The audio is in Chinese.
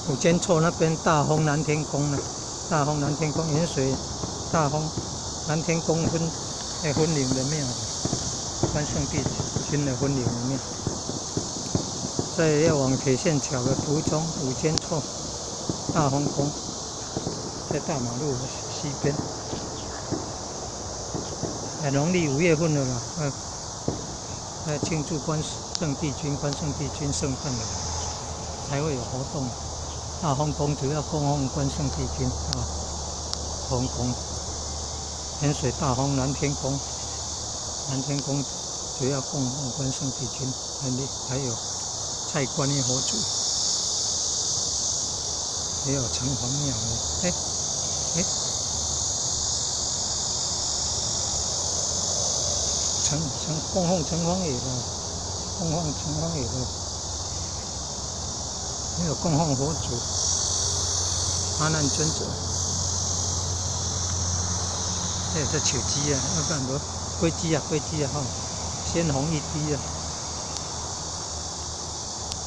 五间厝那边大丰南天宫呢，大丰南天宫盐水大丰南天宫分灵的庙，关圣帝君的分灵的庙。在要往铁线桥的途中，五间厝大丰宫在大马路西边。农历5月份了啦，庆祝关圣帝君圣诞了，才会有活动。大丰宫主要供奉关圣帝君啊，丰宫。盐水大丰南天宫主要供奉关圣帝君，还有蔡观音佛祖，也有城隍庙的。供奉城隍爷的，还有供奉佛祖阿难尊者。这笑鸡啊，要不然无龟鸡啊哈，鲜红一滴啊。